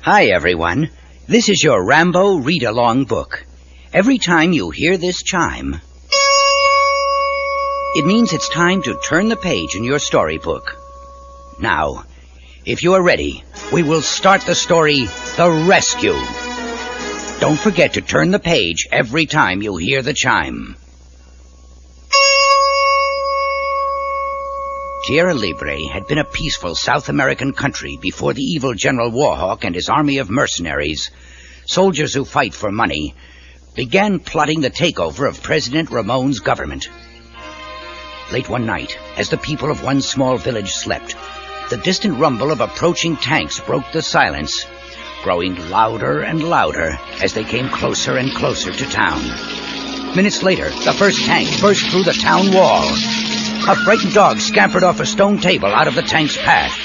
Hi, everyone. This is your Rambo read-along book. Every time you hear this chime, it means it's time to turn the page in your storybook. Now, if you are ready, we will start the story, The Rescue. Don't forget to turn the page every time you hear the chime. Tierra Libre had been a peaceful South American country before the evil General Warhawk and his army of mercenaries, soldiers who fight for money, began plotting the takeover of President Ramon's government. Late one night, as the people of one small village slept, the distant rumble of approaching tanks broke the silence, growing louder and louder as they came closer and closer to town. Minutes later, the first tank burst through the town wall. A frightened dog scampered off a stone table out of the tank's path.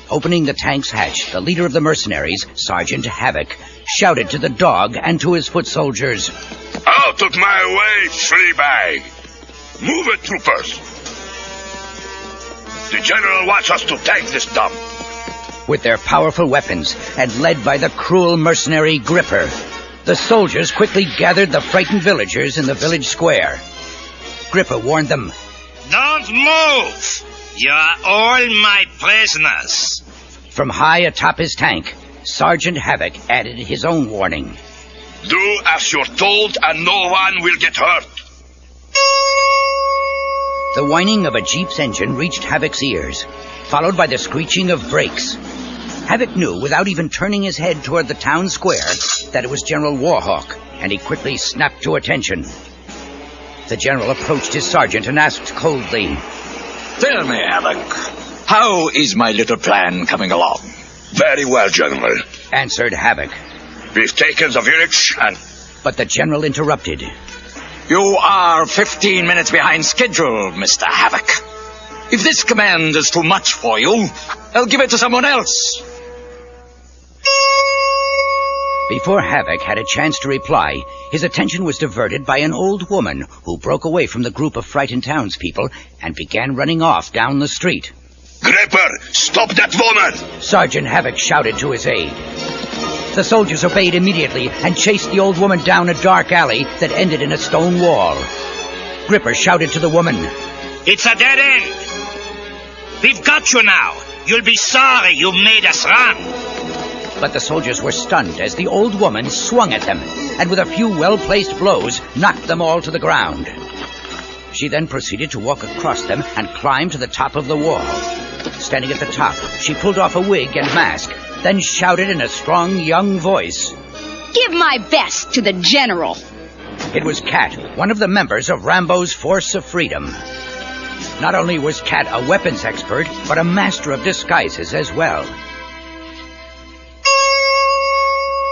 Opening the tank's hatch, the leader of the mercenaries, Sergeant Havoc, shouted to the dog and to his foot soldiers, "Out of my way, Fleabag! Move it, troopers! The general wants us to take this dump." With their powerful weapons, and led by the cruel mercenary Gripper, the soldiers quickly gathered the frightened villagers in the village square. Gripper warned them, "Don't move! You are all my prisoners." From high atop his tank, Sergeant Havoc added his own warning. "Do as you're told and no one will get hurt." The whining of a jeep's engine reached Havoc's ears, followed by the screeching of brakes. Havoc knew, without even turning his head toward the town square, that it was General Warhawk, and he quickly snapped to attention. The general approached his sergeant and asked coldly, "Tell me, Havoc, how is my little plan coming along?" "Very well, General," answered Havoc. "We've taken the village and..." But the general interrupted. "You are 15 minutes behind schedule, Mr. Havoc. If this command is too much for you, I'll give it to someone else." Before Havoc had a chance to reply, his attention was diverted by an old woman who broke away from the group of frightened townspeople and began running off down the street. "Gripper, stop that woman!" Sergeant Havoc shouted to his aide. The soldiers obeyed immediately and chased the old woman down a dark alley that ended in a stone wall. Gripper shouted to the woman, "It's a dead end. We've got you now. You'll be sorry you made us run." But the soldiers were stunned as the old woman swung at them and with a few well-placed blows knocked them all to the ground. She then proceeded to walk across them and climb to the top of the wall. Standing at the top, she pulled off a wig and mask, then shouted in a strong young voice, "Give my best to the general." It was Cat, one of the members of Rambo's Force of Freedom. Not only was Cat a weapons expert, but a master of disguises as well.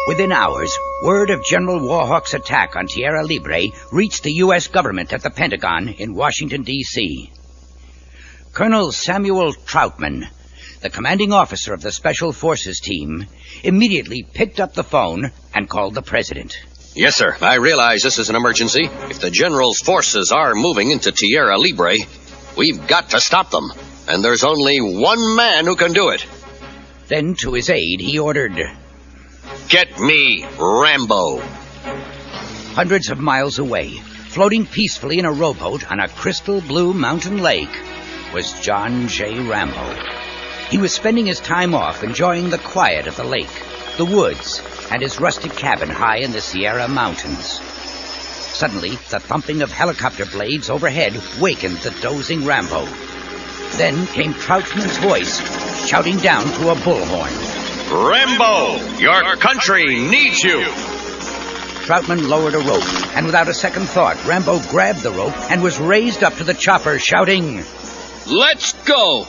Within hours, word of General Warhawk's attack on Tierra Libre reached the U.S. government at the Pentagon in Washington, D.C. Colonel Samuel Troutman, the commanding officer of the Special Forces team, immediately picked up the phone and called the president. "Yes, sir. I realize this is an emergency. If the general's forces are moving into Tierra Libre, we've got to stop them. And there's only one man who can do it." Then to his aide, he ordered, "Get me Rambo." Hundreds of miles away, floating peacefully in a rowboat on a crystal blue mountain lake, was John J. Rambo. He was spending his time off enjoying the quiet of the lake, the woods, and his rustic cabin high in the Sierra Mountains. Suddenly, the thumping of helicopter blades overhead wakened the dozing Rambo. Then came Troutman's voice, shouting down through a bullhorn, "Rambo, your country needs you." Troutman lowered a rope, and without a second thought, Rambo grabbed the rope and was raised up to the chopper, shouting, "Let's go!"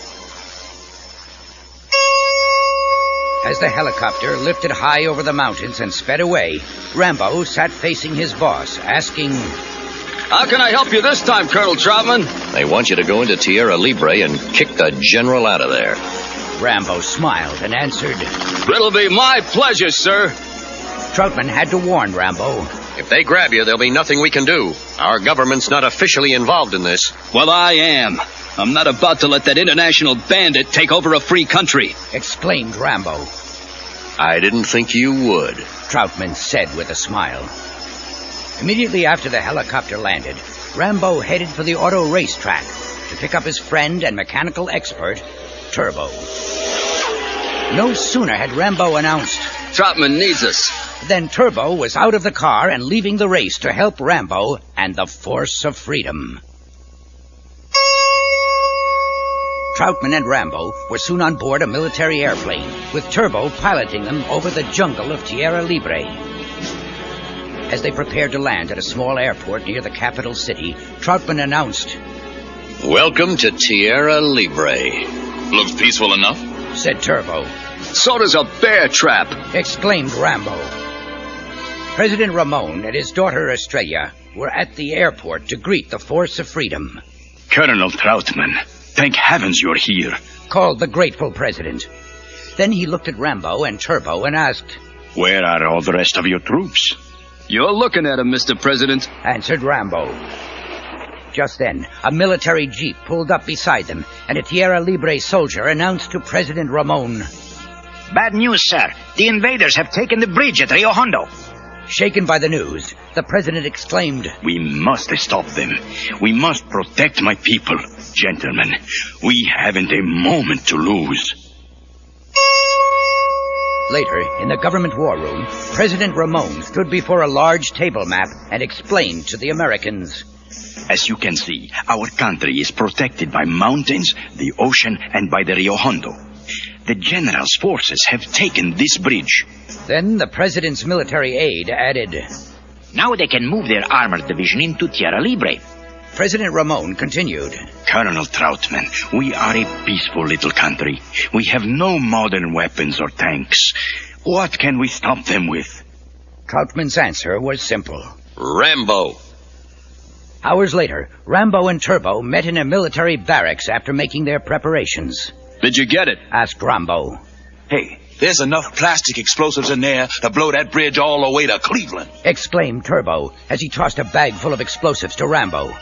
As the helicopter lifted high over the mountains and sped away, Rambo sat facing his boss, asking, "How can I help you this time, Colonel Troutman?" "They want you to go into Tierra Libre and kick the general out of there." Rambo smiled and answered, "It'll be my pleasure, sir." Troutman had to warn Rambo. "If they grab you, there'll be nothing we can do. Our government's not officially involved in this." "Well, I am. I'm not about to let that international bandit take over a free country," exclaimed Rambo. I didn't think you would. Troutman said with a smile. Immediately after the helicopter landed, Rambo headed for the auto racetrack to pick up his friend and mechanical expert, Turbo. No sooner had Rambo announced, Troutman needs us. than Turbo was out of the car and leaving the race to help Rambo and the Force of Freedom. Troutman and Rambo were soon on board a military airplane, with Turbo piloting them over the jungle of Tierra Libre. As they prepared to land at a small airport near the capital city, Troutman announced, Welcome to Tierra Libre. Looks peaceful enough. said Turbo. So does a bear trap. Exclaimed Rambo. President Ramon and his daughter Estrella were at the airport to greet the Force of Freedom. Colonel Troutman, thank heavens you're here. Called the grateful president. Then he looked at Rambo and Turbo and asked, Where are all the rest of your troops? You're looking at him, Mr. President. answered Rambo. Just then, a military jeep pulled up beside them, and a Tierra Libre soldier announced to President Ramon. Bad news, sir. The invaders have taken the bridge at Rio Hondo. Shaken by the news, the president exclaimed, We must stop them. We must protect my people. Gentlemen, we haven't a moment to lose. Later, in the government war room, President Ramon stood before a large table map and explained to the Americans. As you can see, our country is protected by mountains, the ocean, and by the Rio Hondo. The general's forces have taken this bridge. Then the president's military aide added, Now they can move their armored division into Tierra Libre. President Ramon continued, Colonel Troutman, we are a peaceful little country. We have no modern weapons or tanks. What can we stop them with? Troutman's answer was simple. Rambo. Hours later, Rambo and Turbo met in a military barracks after making their preparations. Did you get it? Asked Rambo. Hey, there's enough plastic explosives in there to blow that bridge all the way to Cleveland. Exclaimed Turbo as he tossed a bag full of explosives to Rambo.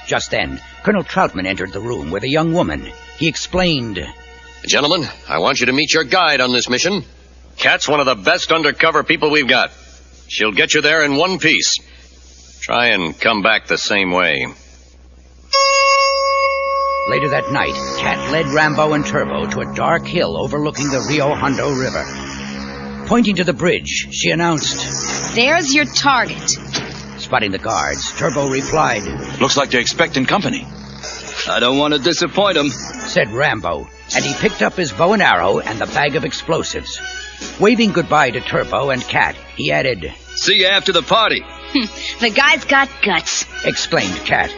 Just then, Colonel Troutman entered the room with a young woman. He explained, Gentlemen, I want you to meet your guide on this mission. Kat's one of the best undercover people we've got. She'll get you there in one piece. Try and come back the same way. Later that night, Kat led Rambo and Turbo to a dark hill overlooking the Rio Hondo River. Pointing to the bridge, she announced, There's your target. Spotting the guards, Turbo replied, Looks like they're expecting company. I don't want to disappoint him. said Rambo, and he picked up his bow and arrow and the bag of explosives. Waving goodbye to Turbo and Kat, he added, See you after the party. The guy's got guts. exclaimed Kat.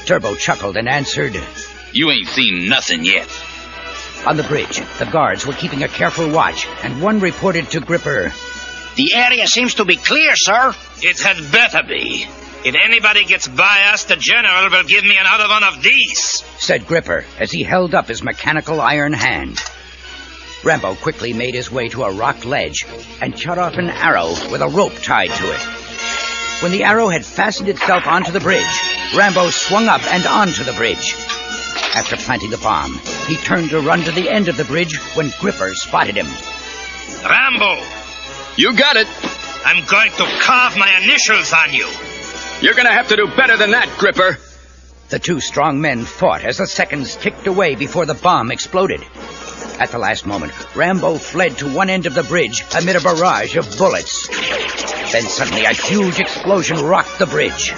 Turbo chuckled and answered, You ain't seen nothing yet. On the bridge, the guards were keeping a careful watch, and one reported to Gripper, The area seems to be clear, sir. It had better be. If anybody gets by us, the general will give me another one of these. said Gripper as he held up his mechanical iron hand. Rambo quickly made his way to a rock ledge and shot off an arrow with a rope tied to it. When the arrow had fastened itself onto the bridge, Rambo swung up and onto the bridge. After planting the bomb, he turned to run to the end of the bridge when Gripper spotted him. Rambo, You got it. I'm going to carve my initials on you. You're going to have to do better than that, Gripper. The two strong men fought as the seconds ticked away before the bomb exploded. At the last moment, Rambo fled to one end of the bridge amid a barrage of bullets. Then suddenly a huge explosion rocked the bridge.